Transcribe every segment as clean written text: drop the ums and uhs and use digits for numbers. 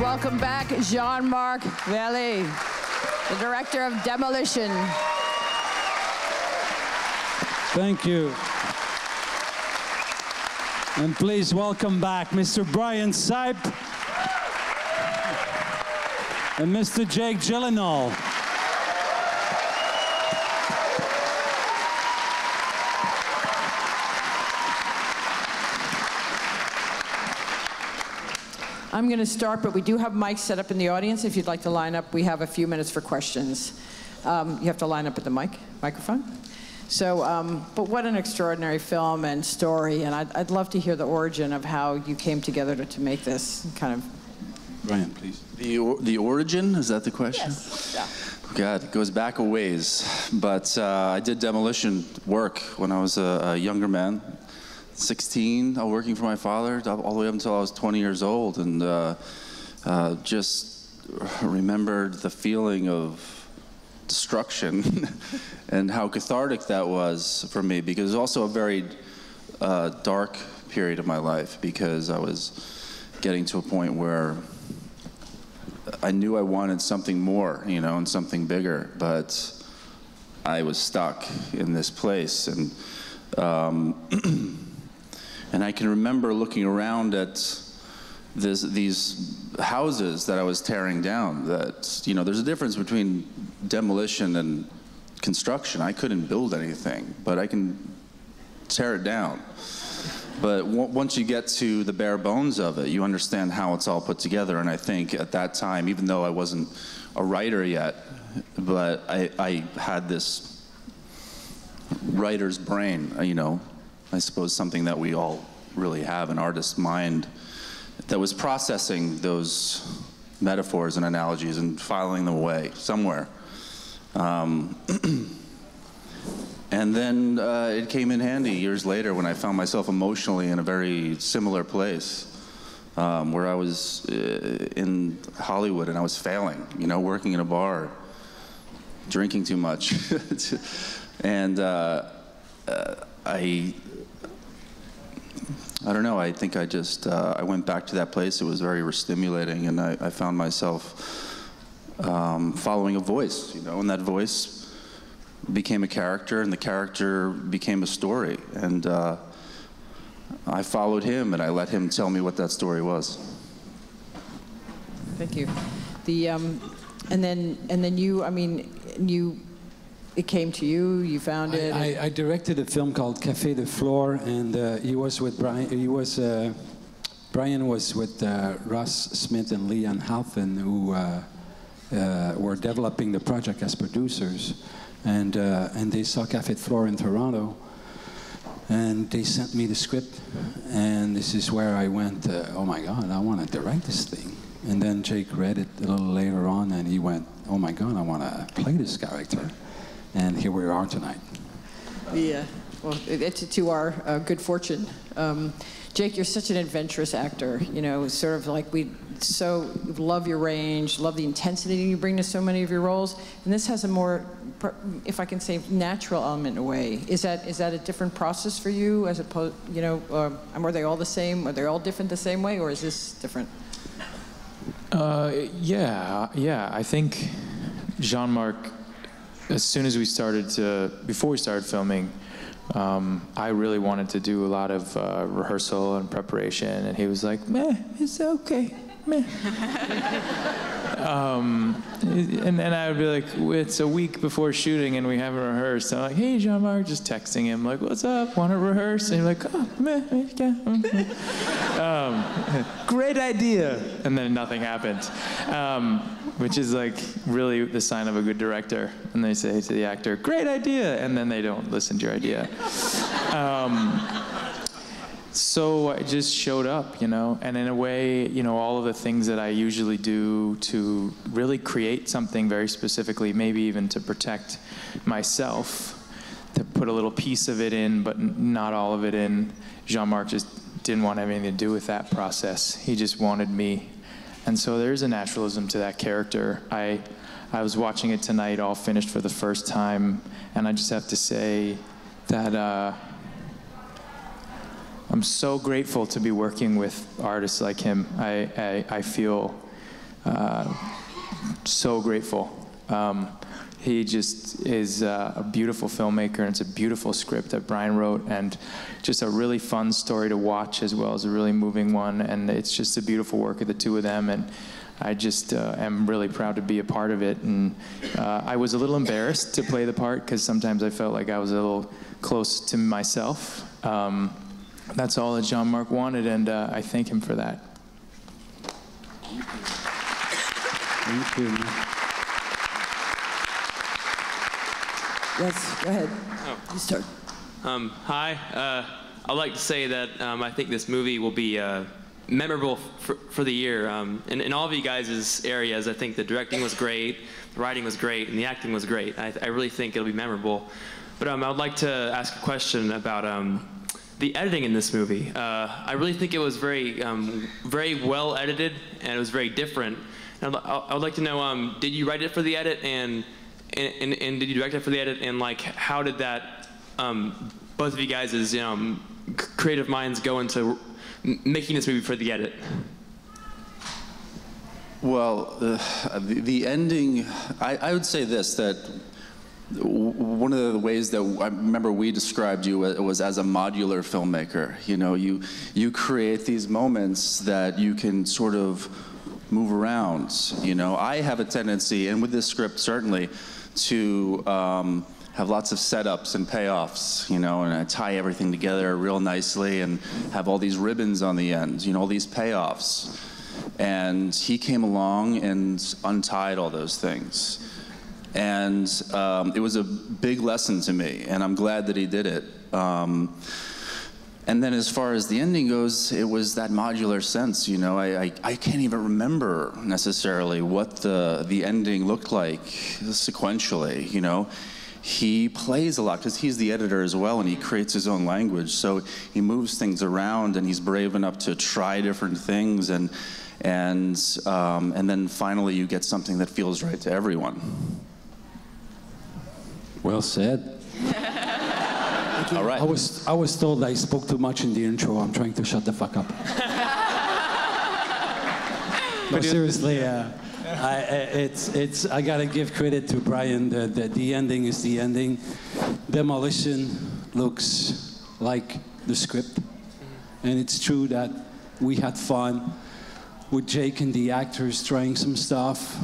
welcome back Jean-Marc Vallée, the director of Demolition. Thank you. And please welcome back Mr. Brian Sxsw and Mr. Jake Gyllenhaal. I'm going to start, but we do have mics set up in the audience. If you'd like to line up, we have a few minutes for questions. You have to line up at the microphone. So, but what an extraordinary film and story, and I'd love to hear the origin of how you came together to make this kind of... Brian, please. The origin, is that the question? Yes. Yeah. God, it goes back a ways, but I did demolition work when I was a younger man. 16, working for my father, all the way up until I was 20 years old, and just remembered the feeling of destruction and how cathartic that was for me, because it was also a very dark period of my life, because I was getting to a point where I knew I wanted something more, you know, and something bigger, but I was stuck in this place. And and I can remember looking around at these houses that I was tearing down. That, you know, there's a difference between demolition and construction. I couldn't build anything, but I can tear it down. But once you get to the bare bones of it, you understand how it's all put together. And I think at that time, even though I wasn't a writer yet, but I had this writer's brain, you know, I suppose something that we all really have, an artist's mind, that was processing those metaphors and analogies and filing them away somewhere. And then it came in handy years later when I found myself emotionally in a very similar place, where I was in Hollywood and I was failing, you know, working in a bar, drinking too much. And I don't know, I think I just, I went back to that place. It was very stimulating, and I found myself following a voice, you know, and that voice became a character, and the character became a story. And I followed him, and I let him tell me what that story was. Thank you. The, and then you, I mean, it came to you, you found it? I directed a film called Café de Flore, and he was with Brian. Brian was with Ross Smith and Leon Halfin, who were developing the project as producers, and they saw Café de Flore in Toronto, and they sent me the script, and this is where I went, oh my God, I want to direct this thing. And then Jake read it a little later on, and he went, oh my God, I want to play this character. And here we are tonight. Yeah, well, it's to our good fortune. Jake, you're such an adventurous actor. You know, sort of like we so love your range, love the intensity you bring to so many of your roles. And this has a more, if I can say, natural element in a way. Is that a different process for you, as opposed, you know, and were they all the same? Are they all different the same way, or is this different? Yeah. I think Jean-Marc, as soon as we started before we started filming, I really wanted to do a lot of rehearsal and preparation, and he was like, meh, it's okay, meh. And then I would be like, it's a week before shooting and we haven't rehearsed. So I'm like, hey, Jean-Marc, just texting him, like, what's up, want to rehearse? And he's like, oh, meh, yeah. Great idea. And then nothing happened, which is like really the sign of a good director. And they say to the actor, great idea, and then they don't listen to your idea. So I just showed up, you know, and in a way, you know, all of the things that I usually do to really create something very specifically, maybe even to protect myself, to put a little piece of it in, but not all of it in. Jean-Marc just didn't want anything to do with that process. He just wanted me. And so there's a naturalism to that character. I was watching it tonight, all finished for the first time, and I just have to say that I'm so grateful to be working with artists like him. I feel so grateful. He just is a beautiful filmmaker, and it's a beautiful script that Brian wrote, and just a really fun story to watch as well as a really moving one, and it's just a beautiful work of the two of them, and I just am really proud to be a part of it. And I was a little embarrassed to play the part because sometimes I felt like I was a little close to myself. That's all that Jean-Marc wanted, and I thank him for that. Thank you. Yes, go ahead. Oh. You start. Hi. I'd like to say that I think this movie will be memorable for the year. In all of you guys' areas, I think the directing was great, the writing was great, and the acting was great. I really think it'll be memorable. But I would like to ask a question about the editing in this movie. I really think it was very well edited, and it was very different. And I would like to know, did you write it for the edit, and did you direct it for the edit, and like how did that both of you guys' creative minds go into making this movie for the edit? Well, the ending, I would say this, that one of the ways that I remember we described you was as a modular filmmaker. You know, you create these moments that you can sort of move around. You know, I have a tendency, and with this script certainly, to have lots of setups and payoffs, you know, and I tie everything together real nicely and have all these ribbons on the end, you know, all these payoffs. And he came along and untied all those things. And it was a big lesson to me, and I'm glad that he did it. And then as far as the ending goes, it was that modular sense, you know. I can't even remember necessarily what the ending looked like sequentially, you know. He plays a lot because he's the editor as well, and he creates his own language. So he moves things around, and he's brave enough to try different things, and then finally you get something that feels right to everyone. Well said. All right. I was told I spoke too much in the intro. I'm trying to shut the fuck up. But seriously, I gotta give credit to Brian. The ending is the ending. Demolition looks like the script, and it's true that we had fun with Jake and the actors trying some stuff.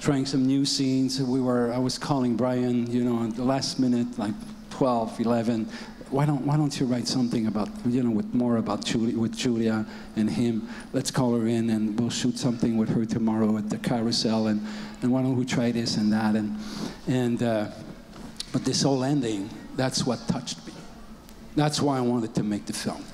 Trying some new scenes. I was calling Brian, you know, at the last minute, like 12, 11. Why don't you write something about, you know, more about Julia and him? Let's call her in, and we'll shoot something with her tomorrow at the carousel. And why don't we try this and that? But this whole ending, that's what touched me. That's why I wanted to make the film.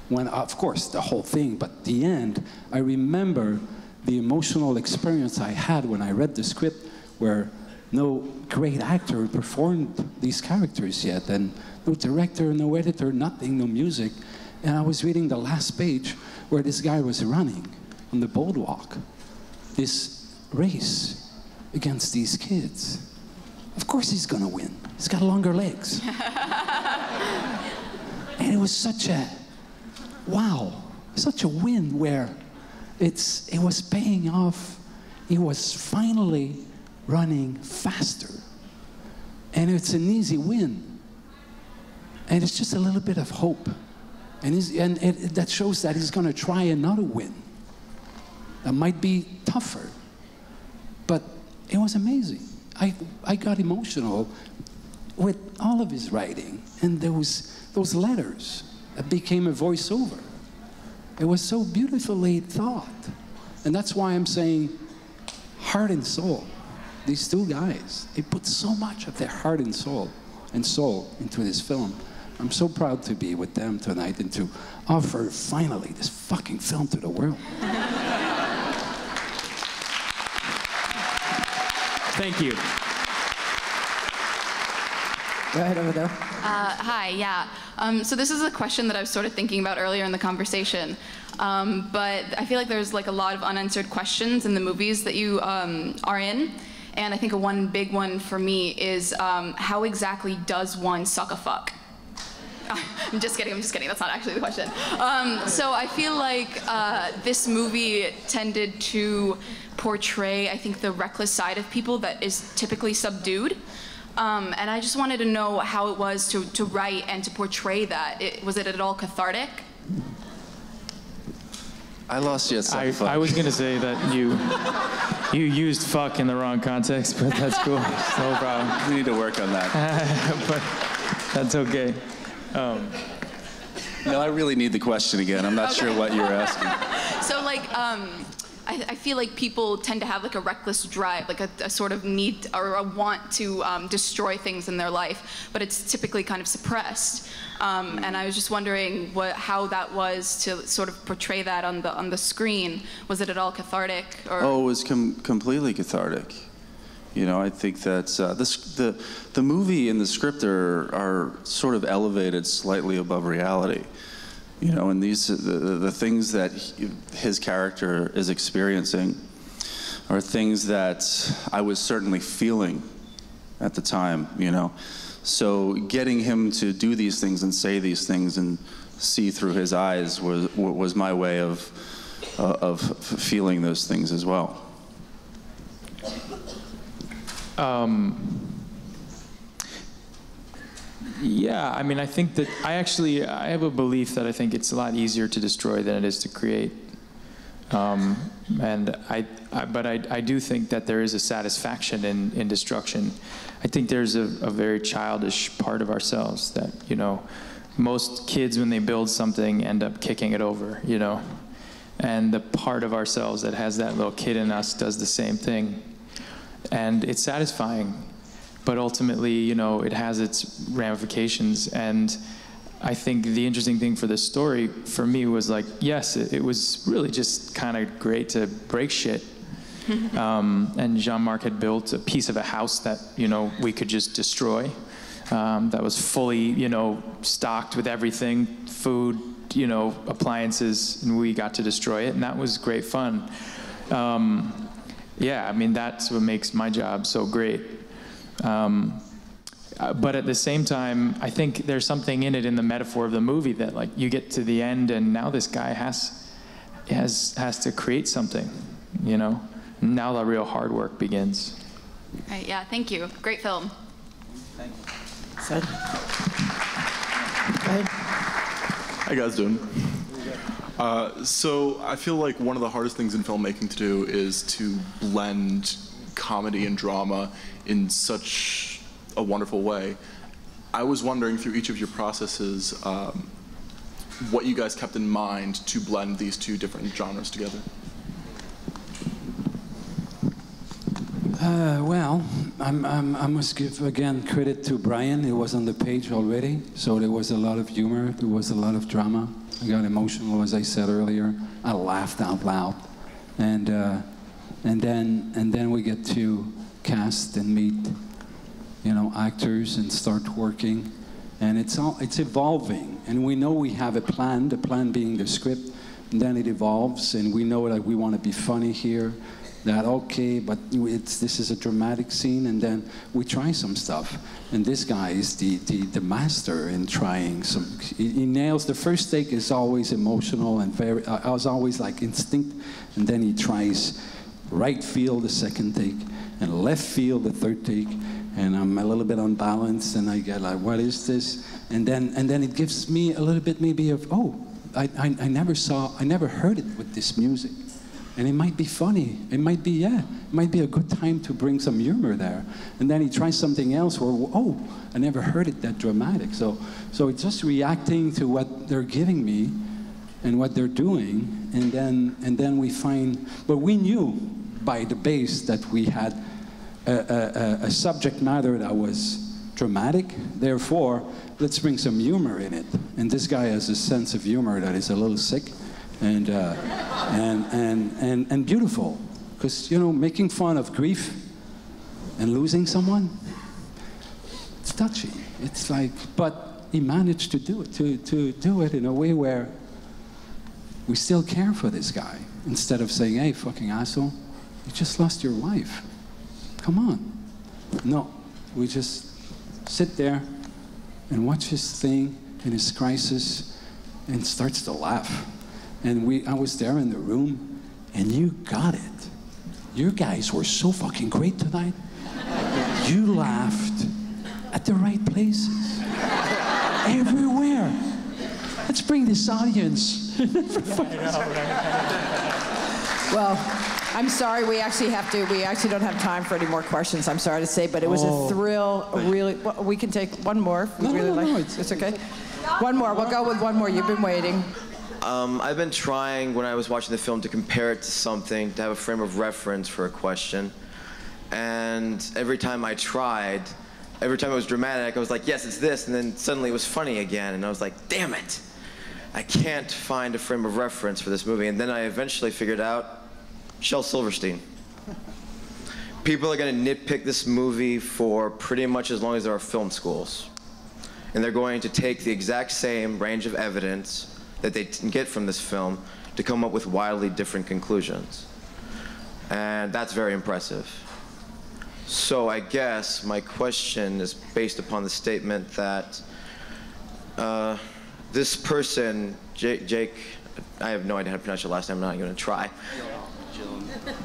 When, of course, the whole thing, but the end, I remember the emotional experience I had when I read the script, where no great actor performed these characters yet, and no director, no editor, nothing, no music. And I was reading the last page where this guy was running on the boardwalk, this race against these kids. Of course he's gonna win. He's got longer legs. And it was such a, wow, such a win where it was paying off. He was finally running faster. And it's an easy win. And it's just a little bit of hope. And that shows that he's going to try another win. That might be tougher. But it was amazing. I got emotional with all of his writing. And there was those letters that became a voiceover. It was so beautifully thought. And that's why I'm saying heart and soul. These two guys, they put so much of their heart and soul into this film. I'm so proud to be with them tonight and to offer finally this fucking film to the world. Thank you. Go ahead over there. Hi, yeah. So this is a question that I was sort of thinking about earlier in the conversation. But I feel like there's like a lot of unanswered questions in the movies that you are in. And I think one big one for me is how exactly does one suck a fuck? I'm just kidding. That's not actually the question. So I feel like this movie tended to portray, I think, the reckless side of people that is typically subdued. And I just wanted to know how it was to write and to portray that. Was it at all cathartic? I lost you at some I was going to say that you used fuck in the wrong context, but that's cool. No problem. We need to work on that. But that's okay. No, I really need the question again. I'm not sure what you were asking. So like, I feel like people tend to have like a reckless drive, like a sort of need or a want to destroy things in their life, but it's typically kind of suppressed. And I was just wondering how that was to sort of portray that on the screen. Was it at all cathartic? Or? Oh, it was completely cathartic. You know, I think that the movie and the script are sort of elevated slightly above reality. You know, and the things that his character is experiencing are things that I was certainly feeling at the time, you know. So getting him to do these things and say these things and see through his eyes was my way of feeling those things as well. Yeah, I mean, I think that I have a belief that I think it's a lot easier to destroy than it is to create. But I do think that there is a satisfaction in destruction. I think there's a very childish part of ourselves that, you know, most kids when they build something end up kicking it over, you know. And the part of ourselves that has that little kid in us does the same thing. And it's satisfying. But ultimately, you know, it has its ramifications. And I think the interesting thing for this story, for me, was like, yes, it was really just kind of great to break shit. And Jean-Marc had built a piece of a house that, you know, we could just destroy. That was fully, you know, stocked with everything, food, you know, appliances, and we got to destroy it, and that was great fun. Yeah, I mean, that's what makes my job so great. But at the same time, I think there's something in it in the metaphor of the movie that, like, you get to the end and now this guy has to create something, you know? Now the real hard work begins. Right, yeah, thank you. Great film. Thank you. Sid? Go ahead. How you guys doing? So I feel like one of the hardest things in filmmaking to do is to blend comedy and drama in such a wonderful way. I was wondering through each of your processes what you guys kept in mind to blend these two different genres together. Well, I must give again credit to Brian. It was on the page already, so there was a lot of humor, there was a lot of drama. I got emotional, as I said earlier. I laughed out loud, and then we get to cast and meet, you know, actors and start working, and it's evolving. And we know we have a plan. The plan being the script, and then it evolves, and we know that we want to be funny here. That okay, but this is a dramatic scene, and then we try some stuff. And this guy is the master in trying some. He nails the first take is always emotional and very. I was always like instinct, and then he tries right field the second take, and left field the third take, and I'm a little bit unbalanced, and I get like, what is this? And then it gives me a little bit maybe of I never heard it with this music. And it might be funny. It might be, yeah, it might be a good time to bring some humor there. And then he tries something else where, oh, I never heard it that dramatic. So it's just reacting to what they're giving me and what they're doing. And then we find, but we knew by the base that we had a subject matter that was dramatic. Therefore, let's bring some humor in it. And this guy has a sense of humor that is a little sick. And beautiful, because, you know, making fun of grief and losing someone, it's touchy. It's like, but he managed to do it, to do it in a way where we still care for this guy, instead of saying, hey, fucking asshole, you just lost your wife. Come on. No, we just sit there and watch his thing, in his crisis and starts to laugh. And I was there in the room, and you got it. You guys were so fucking great tonight. You laughed at the right places. Everywhere. Let's bring this audience. Well, I'm sorry, we actually don't have time for any more questions, I'm sorry to say, but it was a thrill, really. Well, we can take one more. If we No, it's okay. One more, we'll go with one more, you've been waiting. I've been trying, when I was watching the film, to compare it to something, to have a frame of reference for a question. And every time I tried, every time it was dramatic, I was like, yes, it's this, and then suddenly it was funny again, and I was like, damn it. I can't find a frame of reference for this movie. And then I eventually figured out Shel Silverstein. People are going to nitpick this movie for pretty much as long as there are film schools. And they're going to take the exact same range of evidence that they can get from this film to come up with wildly different conclusions. And that's very impressive. So I guess my question is based upon the statement that this person, Jake, I have no idea how to pronounce your last name, I'm not going to try.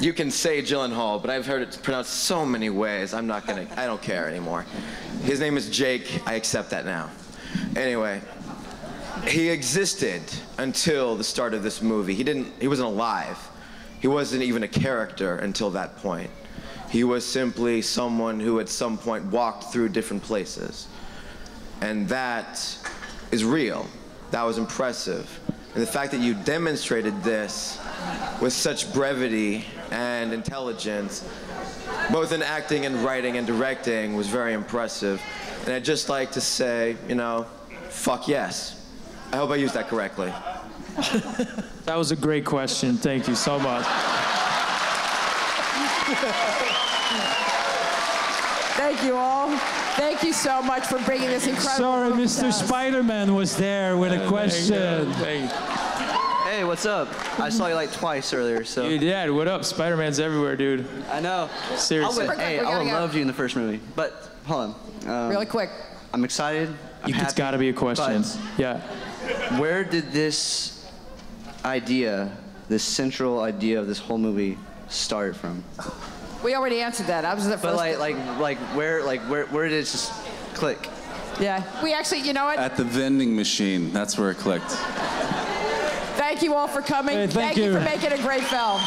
You can say Gyllenhaal, but I've heard it pronounced so many ways, I don't care anymore. His name is Jake, I accept that now. Anyway, he existed until the start of this movie. He wasn't alive. He wasn't even a character until that point. He was simply someone who at some point walked through different places. And that is real. That was impressive. And the fact that you demonstrated this with such brevity and intelligence, both in acting and writing and directing, was very impressive. And I'd just like to say, fuck yes. I hope I used that correctly. That was a great question. Thank you so much. Thank you all. Thank you so much for bringing this incredible Sorry, movie Mr. to us. Spider-Man was there with a question. Hey, what's up? I saw you like twice earlier, so. You did. What up? Spider-Man's everywhere, dude. I know. Seriously. Hey, I would have loved you in the first movie, but hold on. Really quick. I'm excited. It's got to be a question. Yeah. Where did this idea, this central idea of this whole movie, start from? We already answered that. I was the first. But where did it just click? Yeah. We actually, you know what? At the vending machine, that's where it clicked. Thank you all for coming. Hey, thank you you for making a great film.